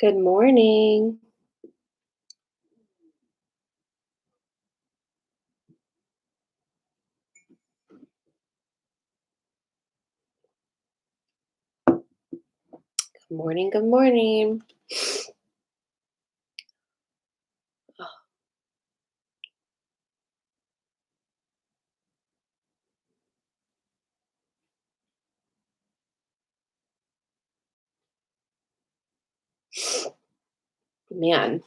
Good morning. Good morning. Good morning. Oh, man,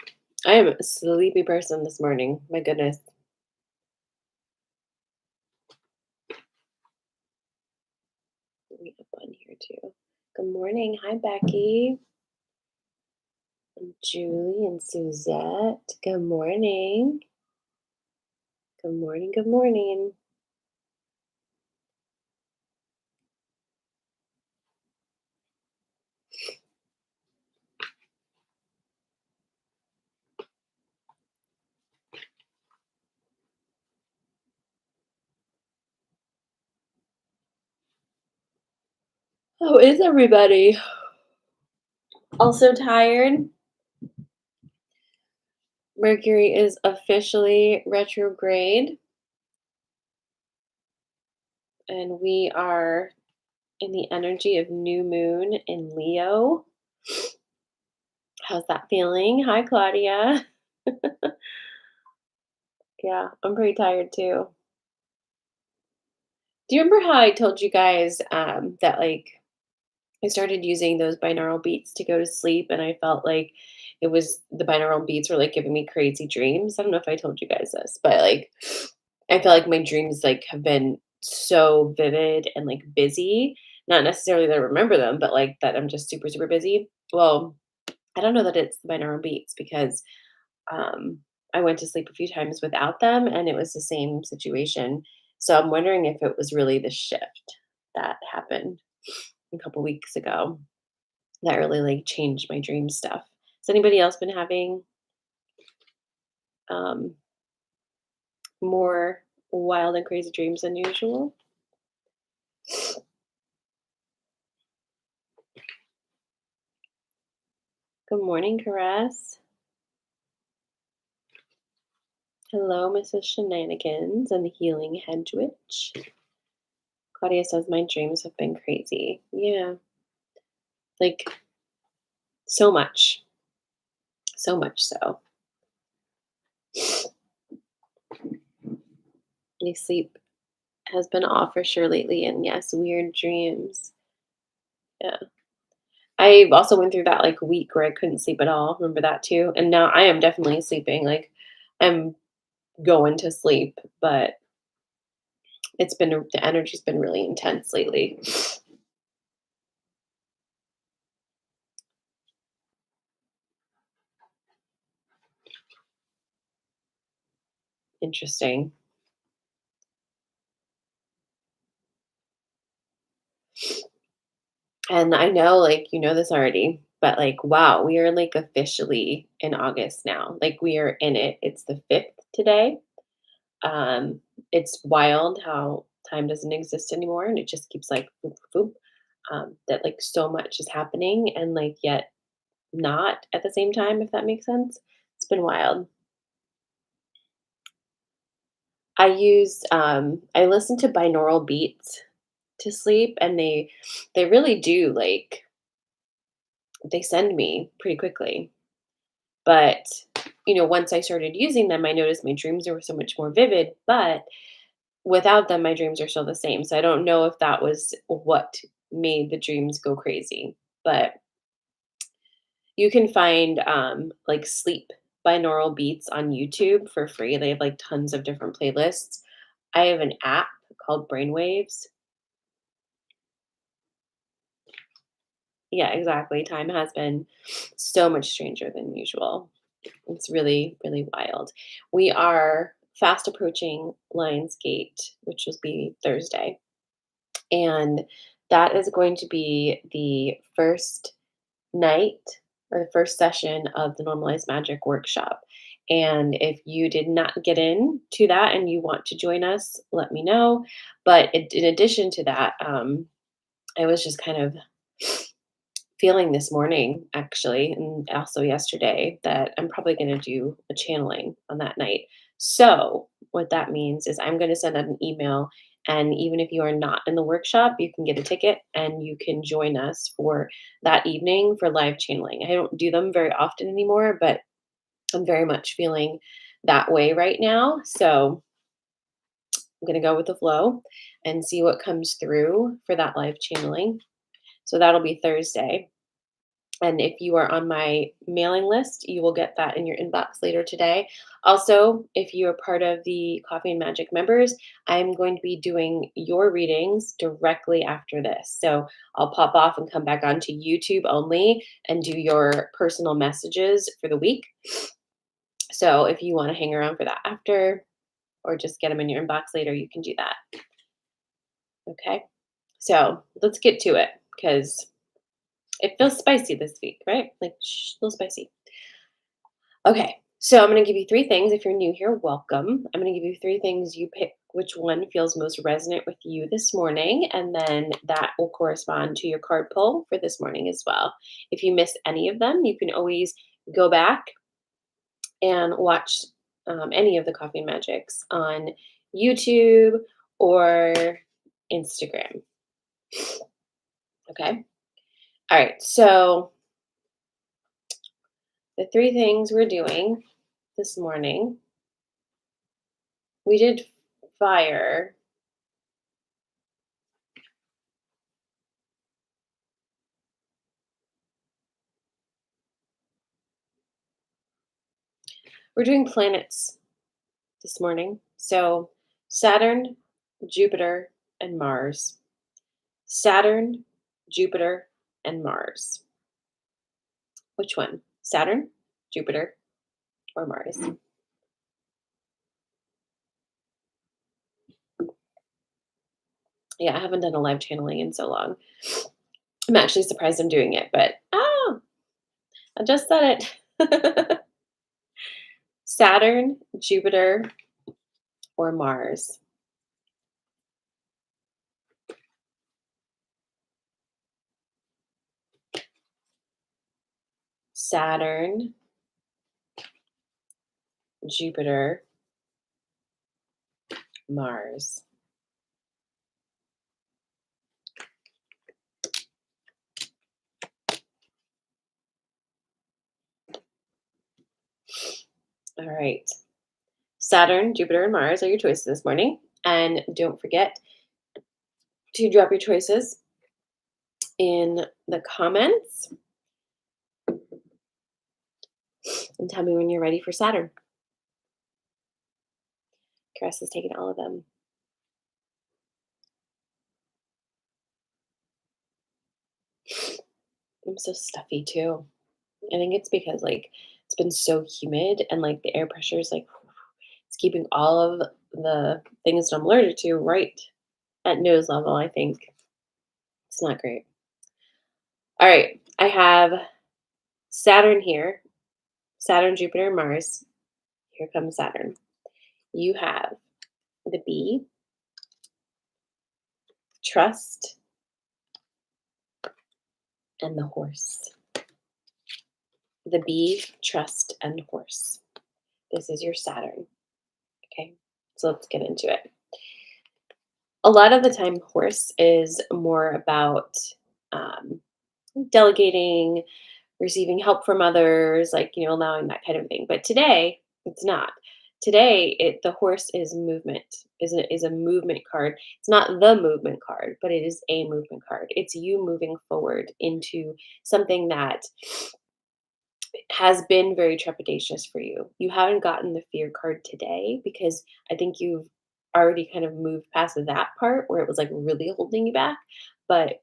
I am a sleepy person this morning. My goodness. Let me up on here too. Good morning. Hi, Becky and Julie and Suzette. Good morning. Good morning. Good morning. How is everybody? Also tired? Mercury is officially retrograde, and we are in the energy of new moon in Leo. How's that feeling? Hi, Claudia. Yeah, I'm pretty tired too. Do you remember how I told you guys that I started using those binaural beats to go to sleep, and I felt like it was the binaural beats were like giving me crazy dreams? I don't know if I told you guys this, but I feel like my dreams have been so vivid and busy. Not necessarily that I remember them, but that I'm just super super busy. Well, I don't know that it's the binaural beats because Um, I went to sleep a few times without them, and it was the same situation. So I'm wondering if it was really the shift that happened a couple weeks ago that really changed my dream stuff. Has anybody else been having um, more wild and crazy dreams than usual? Good morning, Caress. Hello, Mrs. Shenanigans and the Healing Hedge Witch. Claudia says my dreams have been crazy. Yeah, like so much, so much so. My sleep has been off for sure lately, and yes, weird dreams. Yeah. I also went through that week where I couldn't sleep at all. Remember that too? And now I am definitely sleeping. I'm going to sleep, but the energy's been really intense lately. Interesting. And I know you know this already, but wow, we are officially in August now. We are in it. It's the 5th today. Um, it's wild how time doesn't exist anymore and it just keeps boop, boop, that so much is happening and yet not at the same time, if that makes sense. It's been wild. I listen to binaural beats to sleep and they really do they send me pretty quickly. But once I started using them, I noticed my dreams were so much more vivid, but without them, my dreams are still the same. So I don't know if that was what made the dreams go crazy. But you can find sleep binaural beats on YouTube for free. They have tons of different playlists. I have an app called Brainwaves. Yeah, exactly. Time has been so much stranger than usual. It's really, really wild. We are fast approaching Lionsgate, which will be Thursday. And that is going to be the first night or the first session of the Normalized Magic workshop. And if you did not get in to that and you want to join us, let me know. But in addition to that, I was just kind of feeling this morning, actually, and also yesterday, that I'm probably going to do a channeling on that night. So, what that means is I'm going to send out an email. And even if you are not in the workshop, you can get a ticket and you can join us for that evening for live channeling. I don't do them very often anymore, but I'm very much feeling that way right now. So, I'm going to go with the flow and see what comes through for that live channeling. So, that'll be Thursday. And if you are on my mailing list, you will get that in your inbox later today. Also, if you are part of the Coffee and Magic members, I'm going to be doing your readings directly after this. So I'll pop off and come back onto YouTube only and do your personal messages for the week. So if you want to hang around for that after or just get them in your inbox later, you can do that. Okay. So let's get to it because it feels spicy this week, right? Like, a little spicy. Okay, so I'm going to give you three things. If you're new here, welcome. I'm going to give you three things. You pick which one feels most resonant with you this morning, and then that will correspond to your card pull for this morning as well. If you missed any of them, you can always go back and watch any of the Coffee and Magics on YouTube or Instagram. Okay. All right. So the three things we're doing this morning, we did fire. We're doing planets this morning. So Saturn, Jupiter, and Mars. Saturn, Jupiter, and Mars. Which one? Saturn, Jupiter, or Mars? Yeah, I haven't done a live channeling in so long. I'm actually surprised I'm doing it, but I just said it. Saturn, Jupiter, or Mars? Saturn, Jupiter, Mars. All right. Saturn, Jupiter, and Mars are your choices this morning. And don't forget to drop your choices in the comments and tell me when you're ready for Saturn. Caress is taking all of them. I'm so stuffy too. I think it's because it's been so humid and the air pressure is it's keeping all of the things that I'm allergic to right at nose level. I think it's not great. All right, I have Saturn here. Saturn, Jupiter, Mars. Here comes Saturn. You have the bee, trust, and the horse. The bee, trust, and horse. This is your Saturn. Okay, so let's get into it. A lot of the time, horse is more about um, delegating, receiving help from others, allowing that kind of thing. But today, it's not. Today, the horse is movement, is a movement card. It's not the movement card, but it is a movement card. It's you moving forward into something that has been very trepidatious for you. You haven't gotten the fear card today because I think you've already kind of moved past that part where it was really holding you back. But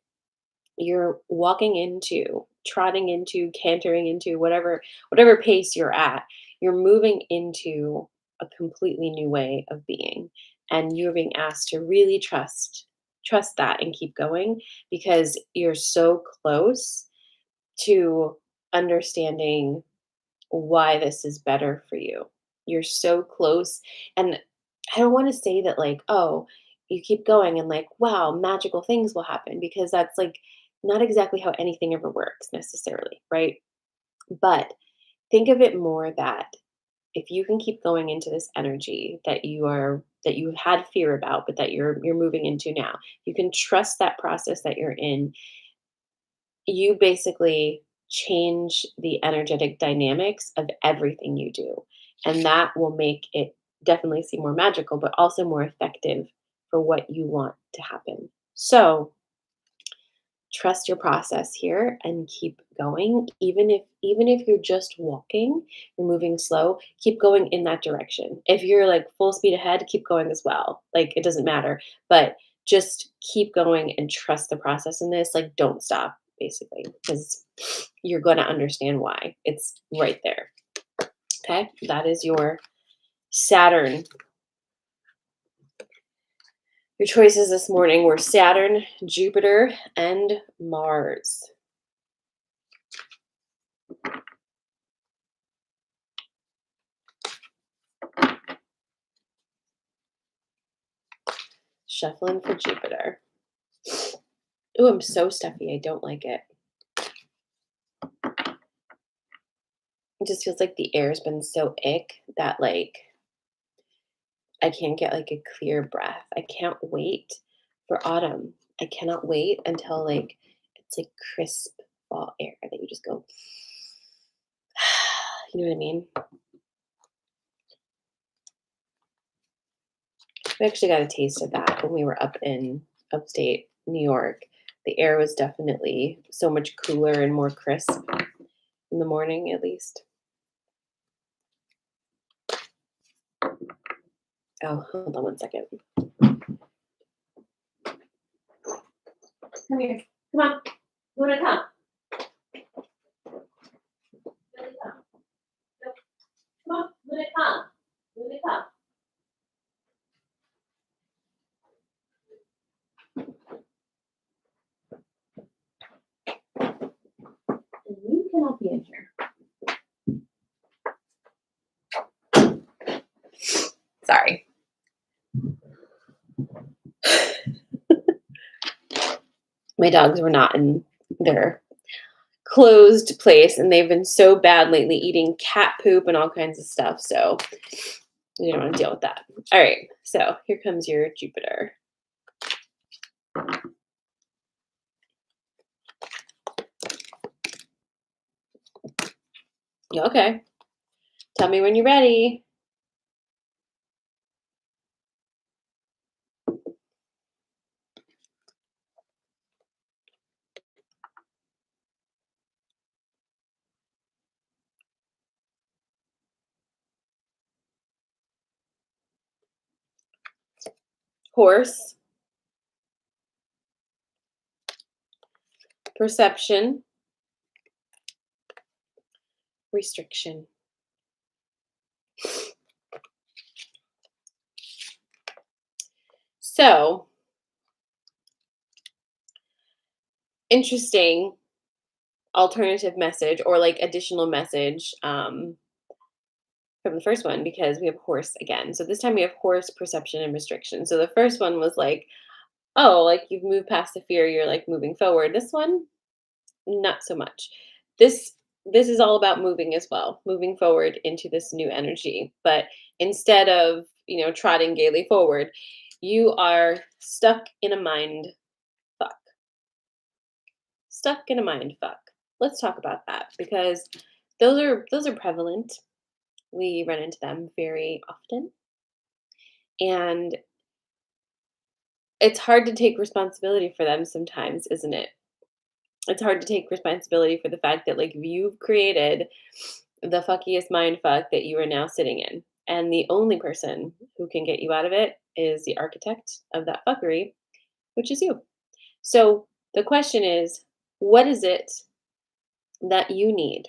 you're walking into, trotting into, cantering into whatever pace you're at, you're moving into a completely new way of being. And you're being asked to really trust that and keep going because you're so close to understanding why this is better for you. You're so close. And I don't want to say that, oh, you keep going and wow, magical things will happen because that's not exactly how anything ever works necessarily, right? But think of it more that if you can keep going into this energy that you had fear about, but that you're moving into now, you can trust that process that you're in. You basically change the energetic dynamics of everything you do. And that will make it definitely seem more magical, but also more effective for what you want to happen. So trust your process here and keep going. Even if you're just walking, you're moving slow, keep going in that direction. If you're like full speed ahead, keep going as well. Like it doesn't matter, but just keep going and trust the process in this. Like don't stop basically, because you're going to understand why. It's right there. Okay? That is your Saturn. Your choices this morning were Saturn, Jupiter, and Mars. Shuffling for Jupiter. Ooh, I'm so stuffy. I don't like it. It just feels like the air's been so ick that like I can't get like a clear breath. I can't wait for autumn. I cannot wait until like it's like crisp fall air that you just go, you know what I mean? We actually got a taste of that when we were up in upstate New York. The air was definitely so much cooler and more crisp in the morning, at least. Oh, hold on one second. Come here. Come on. You want to come? Really come. Go. Come on. You want to come? You want to come? And you cannot be in here. Sorry. My dogs were not in their closed place, and they've been so bad lately eating cat poop and all kinds of stuff. So you don't want to deal with that. All right. So here comes your Jupiter. Okay. Tell me when you're ready. Horse, perception, restriction. So interesting alternative message or like additional message from the first one because we have horse again. So this time we have horse, perception, and restriction. So the first one was like, oh, like you've moved past the fear, you're like moving forward. This one, not so much. This is all about moving as well, moving forward into this new energy. But instead of, trotting gaily forward, you are stuck in a mind fuck. Stuck in a mind fuck. Let's talk about that because those are prevalent. We run into them very often. And it's hard to take responsibility for them sometimes, isn't it? It's hard to take responsibility for the fact that like you've created the fuckiest mind fuck that you are now sitting in. And the only person who can get you out of it is the architect of that fuckery, which is you. So the question is, what is it that you need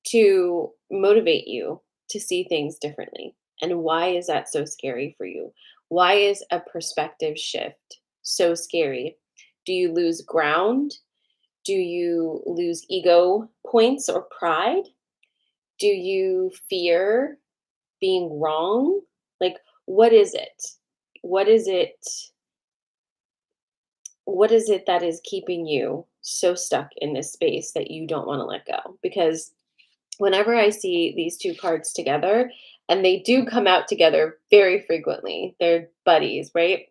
to motivate you to see things differently? And why is that so scary for you? Why is a perspective shift so scary? Do you lose ground? Do you lose ego points or pride? Do you fear being wrong? Like, what is it? What is it? What is it that is keeping you so stuck in this space that you don't want to let go. Because whenever I see these two cards together, and they do come out together very frequently, they're buddies, right?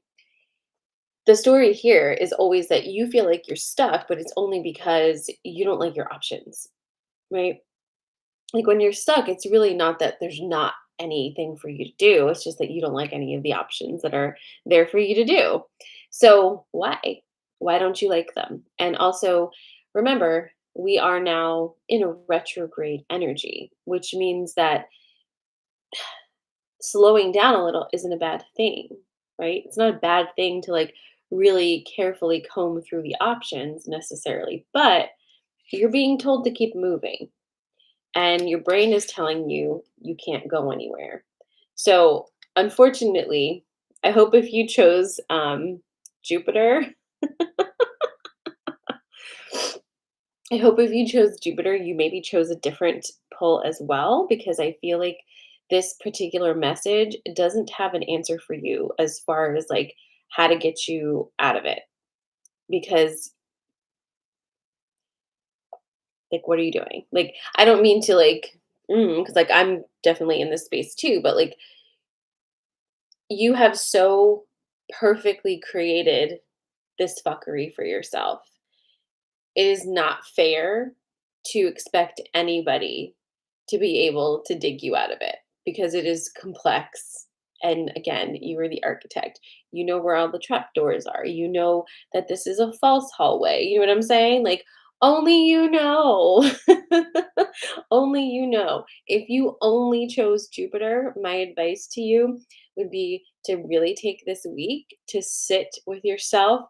The story here is always that you feel like you're stuck, but it's only because you don't like your options, right? Like when you're stuck, it's really not that there's not anything for you to do. It's just that you don't like any of the options that are there for you to do. So, why? Why don't you like them? And also, remember, we are now in a retrograde energy, which means that slowing down a little isn't a bad thing, right? It's not a bad thing to like really carefully comb through the options necessarily, but you're being told to keep moving and your brain is telling you you can't go anywhere. So, unfortunately, I hope if you chose Jupiter, I hope if you chose Jupiter, you maybe chose a different pull as well, because I feel like this particular message doesn't have an answer for you as far as like how to get you out of it. Because, like, what are you doing? Like, I don't mean to like, because like I'm definitely in this space too, but like you have so perfectly created this fuckery for yourself. It is not fair to expect anybody to be able to dig you out of it because it is complex. And again, you are the architect. You know where all the trapdoors are. You know that this is a false hallway. You know what I'm saying? Like, only you know. Only you know. If you only chose Jupiter, my advice to you would be to really take this week to sit with yourself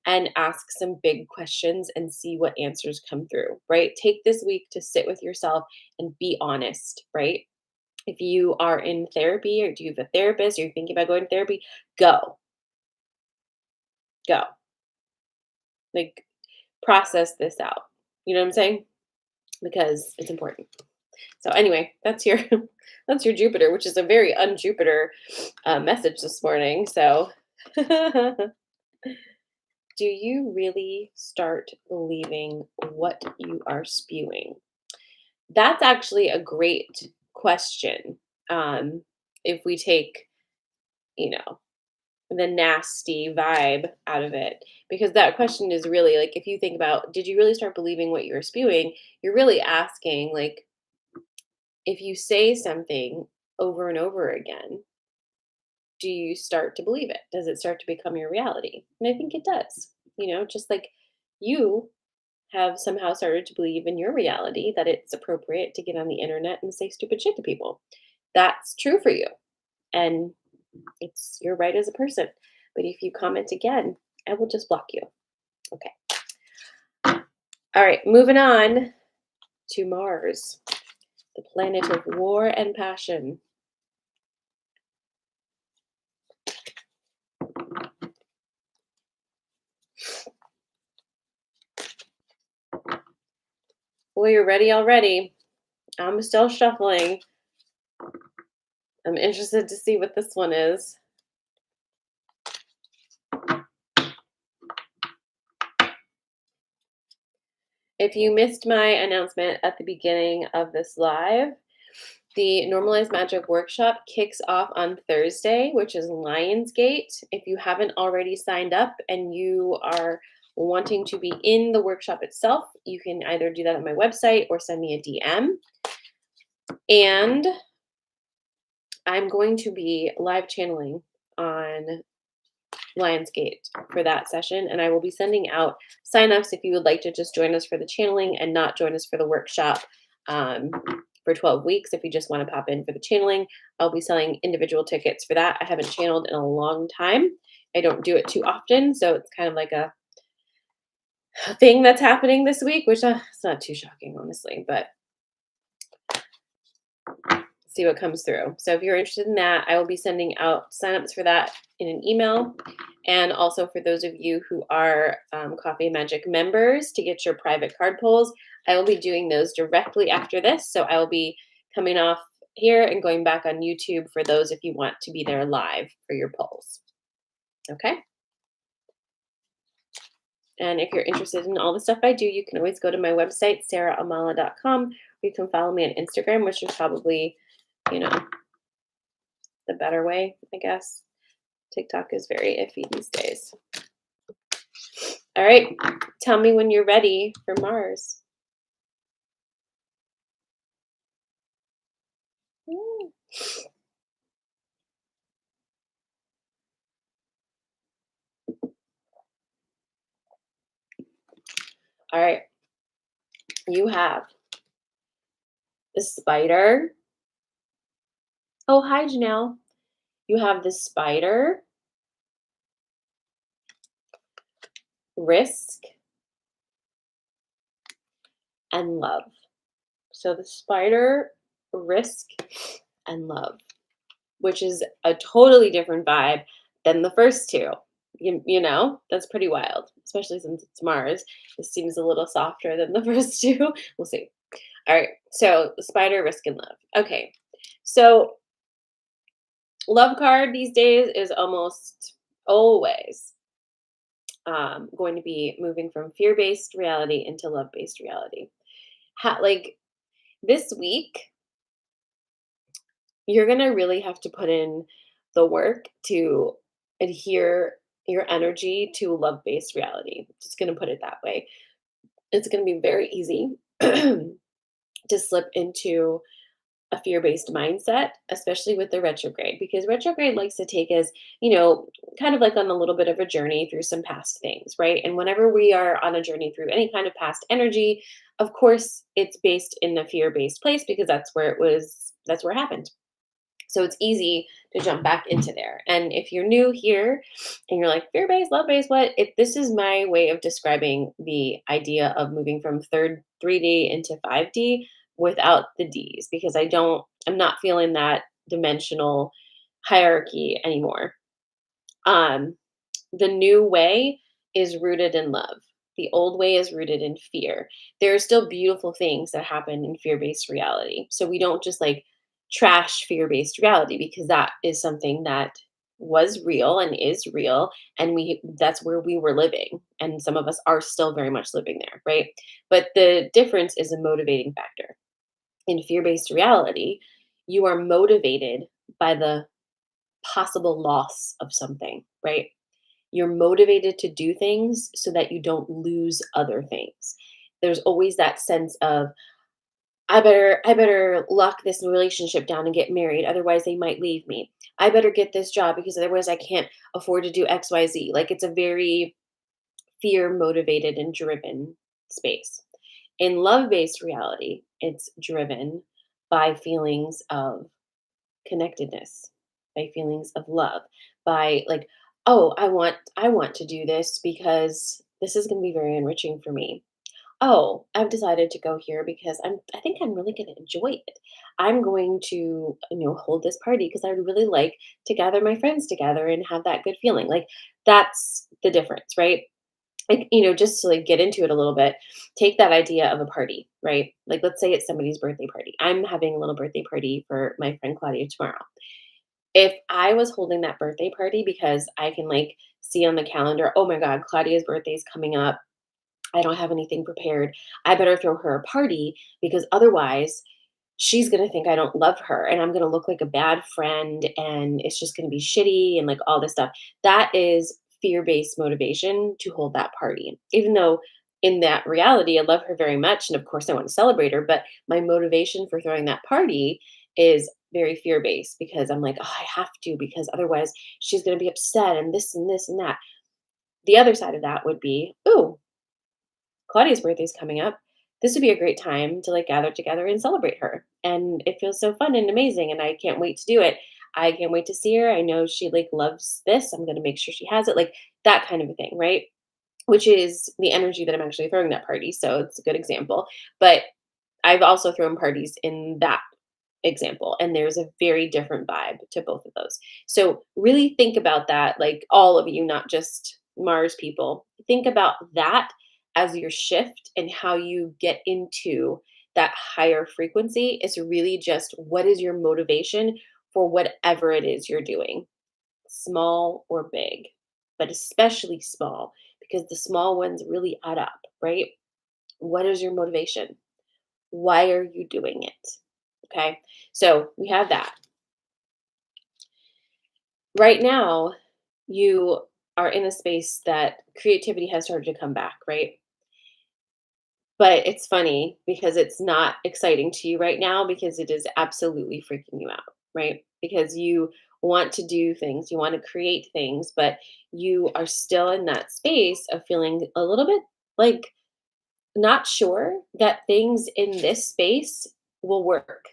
and ask some big questions and see what answers come through, right? Take this week to sit with yourself and be honest, right? If you are in therapy or do you have a therapist or you're thinking about going to therapy, go, go. Like process this out. You know what I'm saying? Because it's important. So anyway, that's your that's your Jupiter, which is a very un-Jupiter message this morning. So do you really start believing what you are spewing? That's actually a great question. If we take, you know, the nasty vibe out of it, because that question is really like, if you think about, did you really start believing what you're spewing? You're really asking, like, if you say something over and over again, do you start to believe it? Does it start to become your reality? And I think it does. Just like you have somehow started to believe in your reality that it's appropriate to get on the internet and say stupid shit to people. That's true for you. And it's your right as a person. But if you comment again, I will just block you. Okay. All right. Moving on to Mars, the planet of war and passion. Well, you're ready already. I'm still shuffling. I'm interested to see what this one is. If you missed my announcement at the beginning of this live, the Normalized Magic Workshop kicks off on Thursday, which is Lionsgate. If you haven't already signed up and you are wanting to be in the workshop itself, you can either do that on my website or send me a DM. And I'm going to be live channeling on Lionsgate for that session, and I will be sending out signups if you would like to just join us for the channeling and not join us for the workshop for 12 weeks. If you just want to pop in for the channeling, I'll be selling individual tickets for that. I haven't channeled in a long time. I don't do it too often, so it's kind of like a thing that's happening this week, which it's not too shocking, honestly, but see what comes through. So if you're interested in that, I will be sending out signups for that in an email. And also for those of you who are Coffee and Magic members to get your private card pulls, I will be doing those directly after this. So I will be coming off here and going back on YouTube for those if you want to be there live for your pulls. Okay? And if you're interested in all the stuff I do, you can always go to my website, sarahamala.com. You can follow me on Instagram, which is probably, you know, the better way, I guess. TikTok is very iffy these days. All right. Tell me when you're ready for Mars. Mm. All right. You have the spider. Oh, hi, Janelle. You have the spider, risk, and love. So the spider, risk, and love, which is a totally different vibe than the first two. That's pretty wild, especially since it's Mars. This seems a little softer than the first two. We'll see. All right. So the spider, risk, and love. Okay. So love card these days is almost always going to be moving from fear-based reality into love-based reality. Like this week, you're going to really have to put in the work to adhere your energy to love-based reality. Just going to put it that way. It's going to be very easy to slip into a fear-based mindset, especially with the retrograde, because retrograde likes to take us, kind of like on a little bit of a journey through some past things, right? And whenever we are on a journey through any kind of past energy, of course, it's based in the fear-based place because that's where it happened. So it's easy to jump back into there. And if you're new here and you're like, fear based, love based, what? This is my way of describing the idea of moving from 3D into 5D without the D's because I'm not feeling that dimensional hierarchy anymore. Um, the new way is rooted in love. The old way is rooted in fear. There are still beautiful things that happen in fear based reality. So we don't just like trash fear based reality because that is something that was real and is real and we that's where we were living and some of us are still very much living there, right? But the difference is a motivating factor. In fear based reality, you are motivated by the possible loss of something, right? You're motivated to do things so that you don't lose other things. There's always that sense of I better lock this relationship down and get married otherwise they might leave me. I better get this job because otherwise I can't afford to do XYZ. Like it's a very fear motivated and driven space. In love-based reality, it's driven by feelings of connectedness, by feelings of love, by like, oh, I want to do this because this is going to be very enriching for me. Oh, I've decided to go here because I think I'm really going to enjoy it. I'm going to, hold this party because I would really like to gather my friends together and have that good feeling. Like that's the difference, right? Like, just to like get into it a little bit, take that idea of a party, right? Like let's say it's somebody's birthday party. I'm having a little birthday party for my friend Claudia tomorrow. If I was holding that birthday party because I can like see on the calendar, oh my God, Claudia's birthday is coming up. I don't have anything prepared. I better throw her a party because otherwise she's going to think I don't love her and I'm going to look like a bad friend and it's just going to be shitty and like all this stuff. That is fear based motivation to hold that party. Even though in that reality, I love her very much. And of course, I want to celebrate her. But my motivation for throwing that party is very fear based because I'm like, oh, I have to because otherwise she's going to be upset and this and this and that. The other side of that would be, ooh, Claudia's birthday is coming up. This would be a great time to like gather together and celebrate her. And it feels so fun and amazing. And I can't wait to do it. I can't wait to see her. I know she like loves this. I'm going to make sure she has it. Like that kind of a thing, right? Which is the energy that I'm actually throwing that party. So it's a good example. But I've also thrown parties in that example, and there's a very different vibe to both of those. So really think about that, like all of you, not just Mars people. Think about that as your shift and how you get into that higher frequency. It's really just what is your motivation for whatever it is you're doing, small or big, but especially small, because the small ones really add up, right? What is your motivation? Why are you doing it? Okay. So we have that. Right now, you are in a space that creativity has started to come back, right? But it's funny because it's not exciting to you right now because it is absolutely freaking you out, right? Because you want to do things, you want to create things, but you are still in that space of feeling a little bit like not sure that things in this space will work.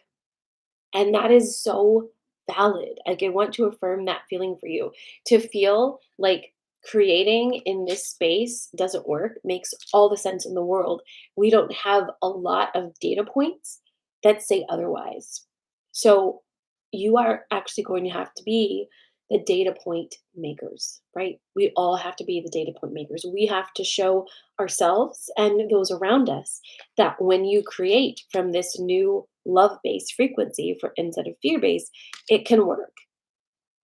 And that is so valid. Like, I want to affirm that feeling for you. To feel like creating in this space doesn't work makes all the sense in the world. We don't have a lot of data points that say otherwise. So, you are actually going to have to be the data point makers, right? We all have to be the data point makers. We have to show ourselves and those around us that when you create from this new love-based frequency for instead of fear-based, it can work.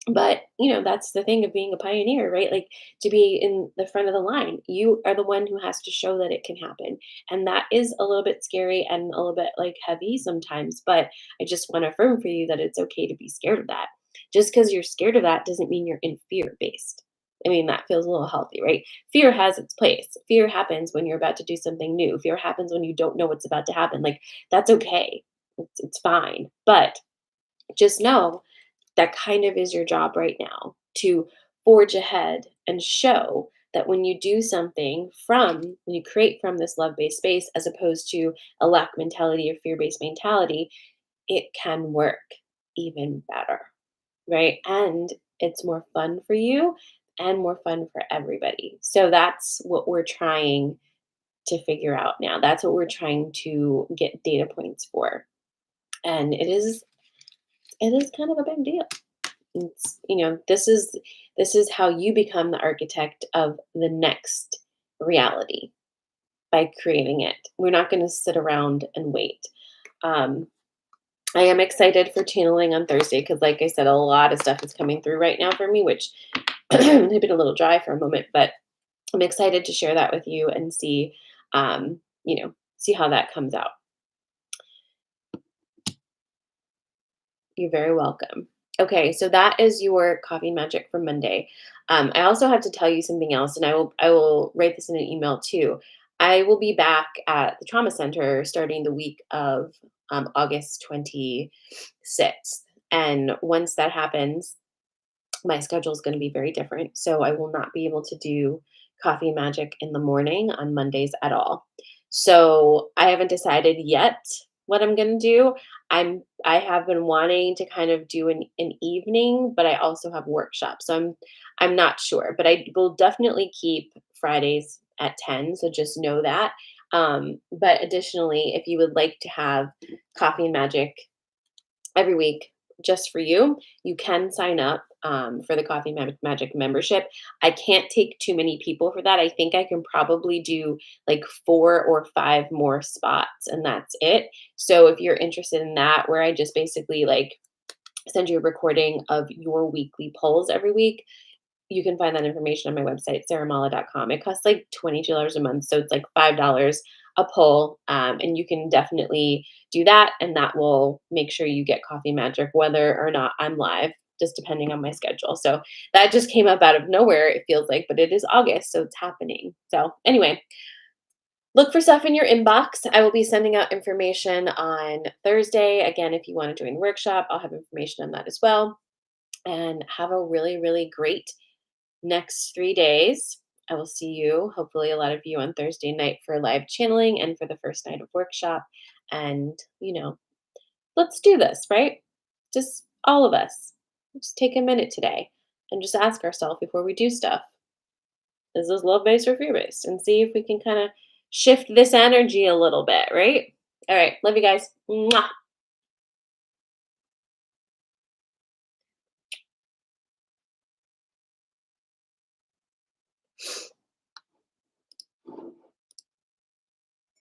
But, that's the thing of being a pioneer, right? Like, to be in the front of the line, you are the one who has to show that it can happen. And that is a little bit scary and a little bit like heavy sometimes, but I just want to affirm for you that it's okay to be scared of that. Just because you're scared of that doesn't mean you're in fear based. I mean, that feels a little healthy, right? Fear has its place. Fear happens when you're about to do something new. Fear happens when you don't know what's about to happen. Like, that's okay. It's fine. But just know that kind of is your job right now, to forge ahead and show that when you do something when you create from this love based space, as opposed to a lack mentality or fear based mentality, it can work even better, right? And it's more fun for you and more fun for everybody. So that's what we're trying to figure out now. That's what we're trying to get data points for. And it is kind of a big deal. This is how you become the architect of the next reality by creating it. We're not going to sit around and wait. Um, I am excited for channeling on Thursday because, like I said, a lot of stuff is coming through right now for me, which had been a little dry for a moment, but I'm excited to share that with you and see how that comes out. You're very welcome. Okay, so that is your coffee magic for Monday. I also have to tell you something else, and I will write this in an email too. I will be back at the trauma center starting the week of August 26th, and once that happens, my schedule is going to be very different. So I will not be able to do coffee magic in the morning on Mondays at all. So I haven't decided yet what I'm going to do. I have been wanting to kind of do an evening, but I also have workshops. So I'm not sure, but I will definitely keep Fridays at 10. So just know that. But additionally, if you would like to have coffee and magic every week just for you, you can sign up for the Magic membership. I can't take too many people for that. I think I can probably do like 4 or 5 more spots, and that's it. So if you're interested in that, where I just basically like send you a recording of your weekly polls every week, you can find that information on my website, sarahmala.com. It costs like $22 a month. So it's like $5 a poll. And you can definitely do that. And that will make sure you get Coffee Magic, whether or not I'm live, just depending on my schedule. So that just came up out of nowhere, it feels like, but it is August. So it's happening. So anyway, look for stuff in your inbox. I will be sending out information on Thursday. Again, if you want to join the workshop, I'll have information on that as well. And have a really, really great next 3 days. I will see you, hopefully, a lot of you on Thursday night for live channeling and for the first night of workshop. And, let's do this, right? Just all of us. Just take a minute today and just ask ourselves before we do stuff, is this love based or fear based? And see if we can kind of shift this energy a little bit, right? All right. Love you guys. Mwah.